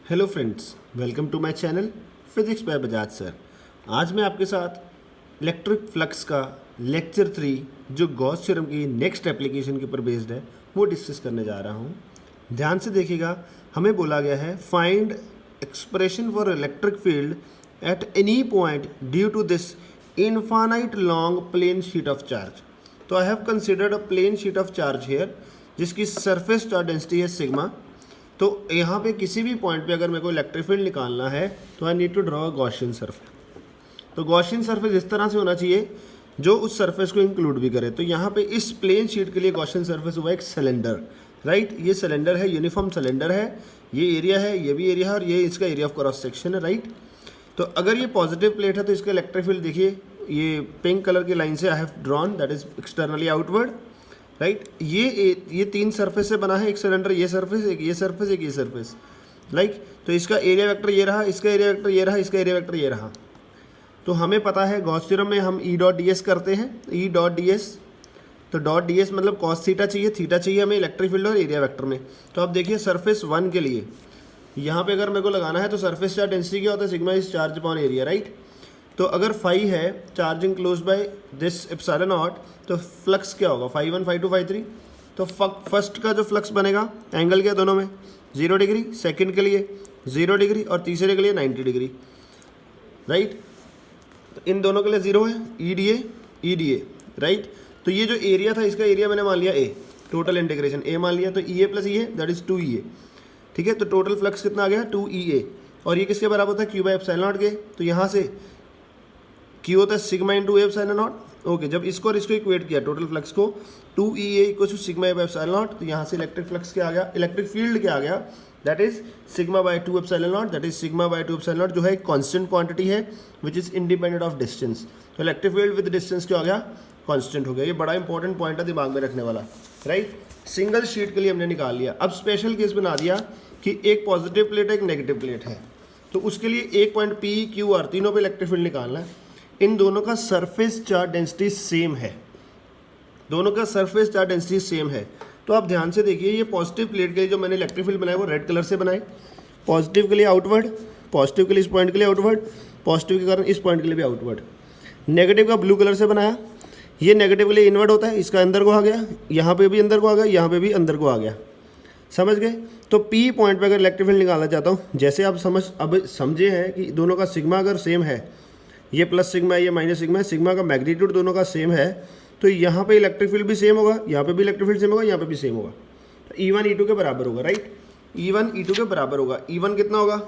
Hello friends, welcome to my channel physics by Bajaj sir. आज मैं आपके साथ इलेक्ट्रिक फ्लक्स का लेक्चर 3 जो गॉस थ्योरम की नेक्स्ट एप्लीकेशन के ऊपर बेस्ड है वो डिस्कस करने जा रहा हूँ। ध्यान से देखिएगा, हमें बोला गया है find expression for electric field at any point due to this infinite long plane sheet of charge. तो I have considered a plane sheet of charge here जिसकी सरफेस चार्ज डेंसिटी है सिग्मा। तो यहाँ पे किसी भी पॉइंट पे अगर मेरे को इलेक्ट्रिक फील्ड निकालना है तो I need to draw a Gaussian surface. तो गॉसियन सरफेस इस तरह से होना चाहिए जो उस सरफेस को इंक्लूड भी करे। तो यहाँ पे इस प्लेन शीट के लिए गॉसियन सरफेस हुआ एक सिलेंडर, राइट। ये सिलेंडर है, यूनिफॉर्म सिलेंडर है, ये एरिया है, ये भी एरिया है और ये इसका एरिया ऑफ क्रॉस सेक्शन है, राइट। तो अगर ये पॉजिटिव प्लेट है तो इसका इलेक्ट्रिक फील्ड देखिए, ये पिंक कलर की लाइन से I have drawn, that is externally outward, right. ये तीन सरफेस से बना है एक सिलेंडर, ये सरफेस, एक ये सरफेस, एक ये सरफेस, लाइक। तो इसका एरिया वेक्टर ये रहा, इसका एरिया वेक्टर ये रहा, इसका एरिया वेक्टर ये रहा। तो हमें पता है गॉस थ्योरम में हम ई डॉट डी एस करते हैं, ई डॉट डी एस। तो डॉट डी एस मतलब कॉस थीटा चाहिए हमें इलेक्ट्रिक फील्ड और एरिया वेक्टर में। तो आप देखिए सरफेस 1 के लिए यहाँ पे अगर मेरे को लगाना है तो सरफेस चार्ज डेंसिटी क्या होता है, sigma is charge upon area, right. तो अगर फाई है charge enclose by this epsilon naught, तो फ्लक्स क्या होगा, फाई 1 फाई 2 फाई 3। तो फर्स्ट का जो फ्लक्स बनेगा, एंगल क्या दोनों में 0 डिग्री, सेकंड के लिए 0 डिग्री और तीसरे के लिए 90 डिग्री, राइट। तो इन दोनों के लिए 0 है, ई डी ए, राइट। तो ये जो एरिया था इसका एरिया मैंने मान लिया ए, टोटल इंटीग्रेशन ए मान लिया, तो E A plus E A that is 2 E A, ठीक है। तो टोटल फ्लक्स कितना आ गया 2 ई ए, और ये किसके बराबर होता है क्यू बाई एप्सिलॉन नॉट के। तो यहाँ से क्यू होता है sigma into A epsilon not, okay. जब इसको और इसको इक्वेट किया टोटल फ्लक्स को 2 E A equal to sigma A by epsilon naught, तो यहाँ से इलेक्ट्रिक फ्लक्स क्या आ गया, इलेक्ट्रिक फील्ड क्या आ गया, that is sigma by 2 epsilon not, that is sigma by 2 epsilon not जो है एक कांस्टेंट क्वांटिटी है which is independent of distance. तो इलेक्ट्रिक फील्ड विद डिस्टेंस क्या हो गया, कांस्टेंट हो गया। ये बड़ा इंपॉर्टेंट पॉइंट है दिमाग में रखने वाला, राइट। सिंगल शीट के लिए हमने निकाल लिया। अब स्पेशल केस बना दिया कि एक पॉजिटिव प्लेट है एक नेगेटिव प्लेट है, तो उसके लिए एक पॉइंट पी क्यू आर तीनों पे इलेक्ट्रिक फील्ड निकालना है। इन दोनों का सरफेस चार्ज डेंसिटी सेम है, दोनों का सरफेस चार्ज डेंसिटी सेम है। तो आप ध्यान से देखिए, ये पॉजिटिव प्लेट के लिए जो मैंने इलेक्ट्रिक फील्ड बनाया वो रेड कलर से बनाए, पॉजिटिव के लिए आउटवर्ड, पॉजिटिव के लिए इस पॉइंट के लिए आउटवर्ड, पॉजिटिव के कारण इस पॉइंट के लिए भी आउटवर्ड। नेगेटिव का ब्लू कलर से बनाया, ये नेगेटिव के लिए इनवर्ड होता है, इसका अंदर को आ गया, यहाँ पे भी अंदर को आ गया, यहाँ पे भी अंदर को आ गया, समझ गए। तो पी पॉइंट पे अगर इलेक्ट्रिक फील्ड निकालना चाहता हूँ, जैसे आप समझे हैं कि दोनों का सिग्मा अगर सेम है, ये प्लस सिग्मा है ये माइनस सिग्मा है, सिग्मा का मैग्नीट्यूड दोनों का सेम है, तो यहाँ पे इलेक्ट्रिक फील्ड भी सेम होगा, यहाँ पे भी इलेक्ट्रिक फील्ड सेम होगा, यहाँ पे भी सेम होगा। तो E1 E2 के बराबर होगा, राइट। E1 E2 के बराबर होगा। E1 कितना होगा,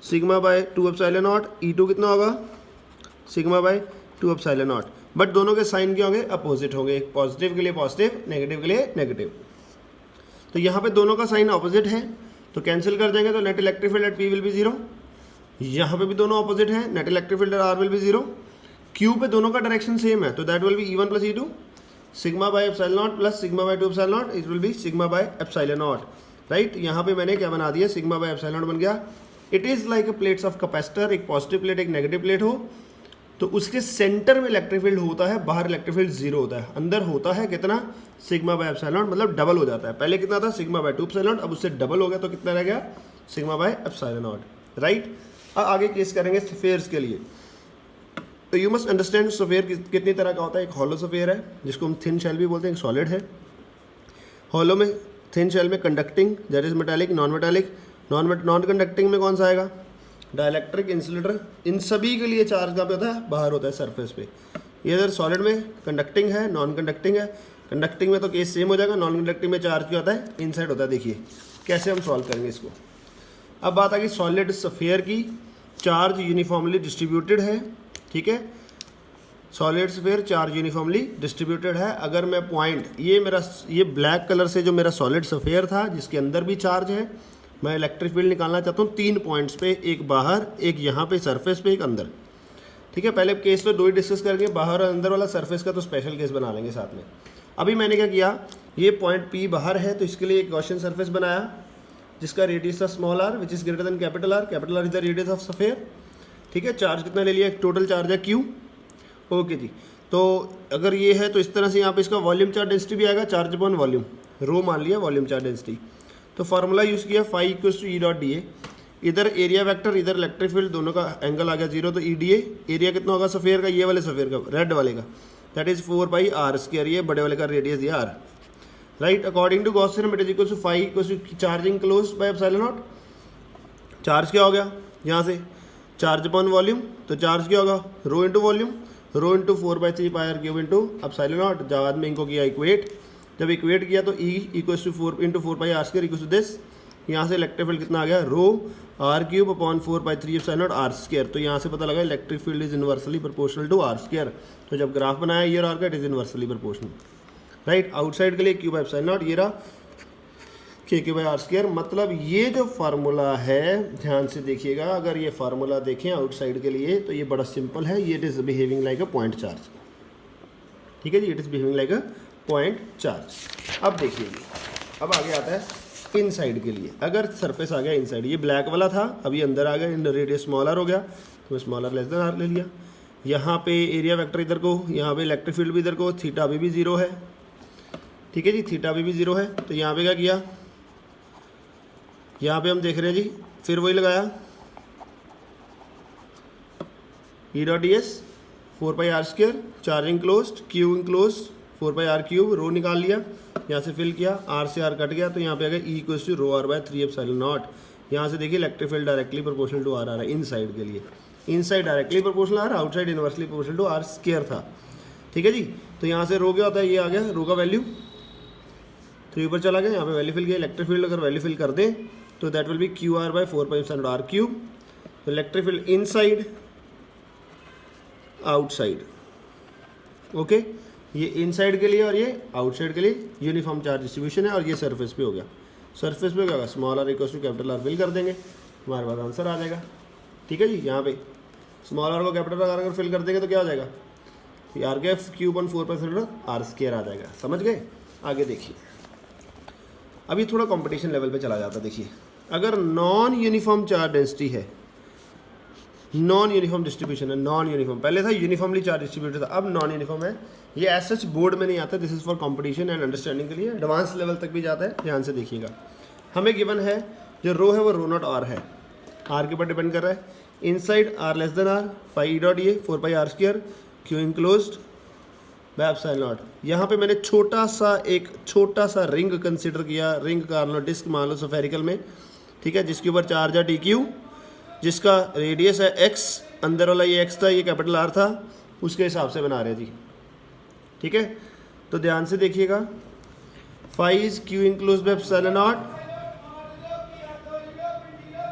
sigma bye 2 epsilon not, E2 कितना होगा, sigma bye 2 epsilon not. But दोनों के साइन क्या होंगे, अपोजिट होंगे, पॉजिटिव के लिए पॉजिटिव, नेगेटिव के लिए नेगेटिव। तो यहाँ पे दोनों का साइन अपोजिट है तो कैंसिल कर देंगे, तो net electric field eight P will be 0। यहाँ पे भी दोनों अपोजिट हैं, net electric field eight R will be 0। Q पे दोनों का डायरेक्शन सेम है तो that will be E1 plus E2, sigma bye epsilon not plus sigma bye 2 epsilon not, it will be sigma bye epsilon not, right. यहाँ पे मैंने क्या बना दिया, सिग्मा बाय एप्सिलॉन नॉट बन गया। It is like a plates of capacitor, एक positive plate एक नेगेटिव प्लेट हो तो उसके सेंटर में इलेक्ट्रिक फील्ड होता है, बाहर इलेक्ट्रिक फील्ड 0 होता है, अंदर होता है कितना, सिग्मा बाय एप्सिलॉन नॉट, मतलब डबल हो जाता है। पहले कितना था, सिग्मा बाय 2 एप्सिलॉन नॉट, अब उससे डबल हो गया तो कितना रह गया, sigma bye epsilon not, right. अब आगे केस करेंगे स्फीयर्स के लिए। तो यू मस्ट अंडरस्टैंड स्फीयर कितनी तरह का होता है। एक हॉलो स्फीयर है जिसको हम थिन शेल भी बोलते हैं, एक सॉलिड है। हॉलो में, थिन शेल में conducting that is metallic, non metallic, non conducting में कौन सा आएगा, डाइलेक्ट्रिक, इंसुलेटर। इन सभी के लिए चार्ज कहाँ पे होता है, बाहर होता है सरफेस पे। ये इधर सॉलिड में कंडक्टिंग है, नॉन कंडक्टिंग है। कंडक्टिंग में तो केस सेम हो जाएगा, नॉन कंडक्टिंग में चार्ज क्या होता है, इनसाइड होता है। देखिए कैसे हम सॉल्व करेंगे इसको। अब बात आ गई सॉलिड स्फीयर की, चार्ज यूनिफॉर्मली डिस्ट्रीब्यूटेड है, ठीक है। Solid sphere charge uniformly distributed है। अगर मैं पॉइंट, ये ब्लैक कलर से जो मेरा सॉलिड स्फीयर था जिसके अंदर भी चार्ज है, मैं इलेक्ट्रिक फील्ड निकालना चाहता हूँ 3 पॉइंट्स पे, एक बाहर, एक यहाँ पे सरफेस पे, एक अंदर, ठीक है। पहले केस तो 2 ही डिस्कस करेंगे, बाहर और अंदर वाला, सरफेस का तो स्पेशल केस बना लेंगे साथ में। अभी मैंने क्या किया, ये पॉइंट P बाहर है तो इसके लिए एक गॉसियन सरफेस बनाया जिसका रेडियस था small r which is greater than capital R, capital R is the radius of sphere, ठीक है। चार्ज कितना ले लिया, टोटल चार्ज है Q, ओके जी। तो अगर ये है तो इस तरह से यहाँ पे इसका वॉल्यूम चार्ज डेंसिटी भी आएगा, चार्ज अपॉन वॉल्यूम, रो मान लिया वॉल्यूम चार्ज डेंसिटी। तो फार्मूला यूज़ किया phi equals to E dot D A, इधर एरिया वेक्टर इधर इलेक्ट्रिक फील्ड, दोनों का एंगल आ गया 0, तो ई डी एरिया कितना होगा सफ़ेयर का, ये वाले सफ़ेयर का रेड वाले का, दैट इज़ 4/r², ये बड़े वाले का रेडियस दिया r, right. According to Gauss theorem it is equals to phi equals to charge enclosed by epsilon naught. Charge क्या हो गया यहाँ से, चार्ज अपॉन वॉल्यूम, तो चार्ज क्या होगा rho into volume, rho into 4/3πr³ into epsilon naught. बाद में इनको किया इक्वेट, जब इक्वेट किया तो E equals to 4 into 4πr² equals to this, यहाँ से इलेक्ट्रिक फील्ड कितना आ गया रो r³ upon 4/3 epsilon not r²। तो यहाँ से पता लगा electric field is inversely proportional to r²। तो जब ग्राफ बनाया ये आर का it is inversely proportional, right. Outside के लिए क्यू बाई एप्सिलॉन नॉट, ये रहा k/r²। मतलब ये जो फार्मूला है ध्यान से देखिएगा, अगर ये फार्मूला देखें आउटसाइड के लिए तो ये बड़ा सिंपल है, ये it is behaving like a point charge, ठीक है जी, it is behaving like a point charge. अब देखिए अब आगे आता है इनसाइड के लिए, अगर सरफेस आ गया इनसाइड, ये ब्लैक वाला था अभी अंदर आ गया, इन रेडियस स्मॉलर हो गया तो स्मॉलर लेस देन आर ले लिया। यहाँ पे एरिया वेक्टर इधर को, यहाँ पे इलेक्ट्रिक फील्ड भी इधर को, थीटा अभी भी 0 है, ठीक है जी, थीटा अभी भी 0 है। तो यहाँ पे क्या किया, यहाँ पे हम देख रहे हैं जी, फिर वही लगाया ई dot D S 4/r², charge enclosed, Q enclosed 4/r³, रो निकाल लिया, यहाँ से फिल किया, r से r कट गया, तो यहाँ पे आ गया E equals to ρr/3 epsilon naught. यहाँ से देखिए electric field directly proportional to r आ रहा है इन साइड के लिए, inside directly proportional r, outside inversely proportional to r² था, ठीक है जी। तो यहाँ से रो क्या होता है, ये आ गया रो का वैल्यू 3 ऊपर चला गया, यहाँ पे वैल्यू फिल किया, इलेक्ट्रिक फील्ड अगर वैल्यू फिल कर दें तो दैट विल बी QR/4πr³। तो इलेक्ट्रिक फील्ड इन साइड आउटसाइड, ओके, ये इनसाइड के लिए और ये आउटसाइड के लिए यूनिफॉर्म चार्ज डिस्ट्रीब्यूशन है। और ये सरफेस पे हो गया, सरफेस पे क्या होगा small r equals to capital R fill कर देंगे, हमारे पास आंसर आ जाएगा, ठीक है जी। यहाँ पे स्मॉल r को कैपिटल R अगर फिल कर देंगे तो क्या हो जाएगा, r²4πr² आ जाएगा, समझ गए। आगे देखिए, अभी थोड़ा कंपटीशन लेवल पे चला जाता है। देखिए अगर नॉन यूनिफॉर्म चार्ज डेंसिटी है, नॉन यूनिफॉर्म डिस्ट्रीब्यूशन है, नॉन यूनिफॉर्म, पहले था यूनिफॉर्मली चार्ज डिस्ट्रीब्यूटेड था, अब नॉन यूनिफॉर्म है। ये एज सच बोर्ड में नहीं आता, this is for competition and understanding के लिए, एडवांस लेवल तक भी जाता है, ध्यान से देखिएगा। हमें गिवन है जो रो है वो रो नॉट r है, r के ऊपर डिपेंड कर रहा है, inside r less than r, phi dot ये 4/r², Q enclosed by epsilon naught. यहाँ पे मैंने एक छोटा सा रिंग कंसिडर किया, रिंग का लो डिस्क मान लो स्फेरिकल में, ठीक है, जिसके ऊपर चार्ज है TQ, जिसका रेडियस है x, अंदर वाला ये x था, ये कैपिटल R था, उसके हिसाब से बना रहे जी, ठीक है। तो ध्यान से देखिएगा, phi is Q enclosed by epsilon not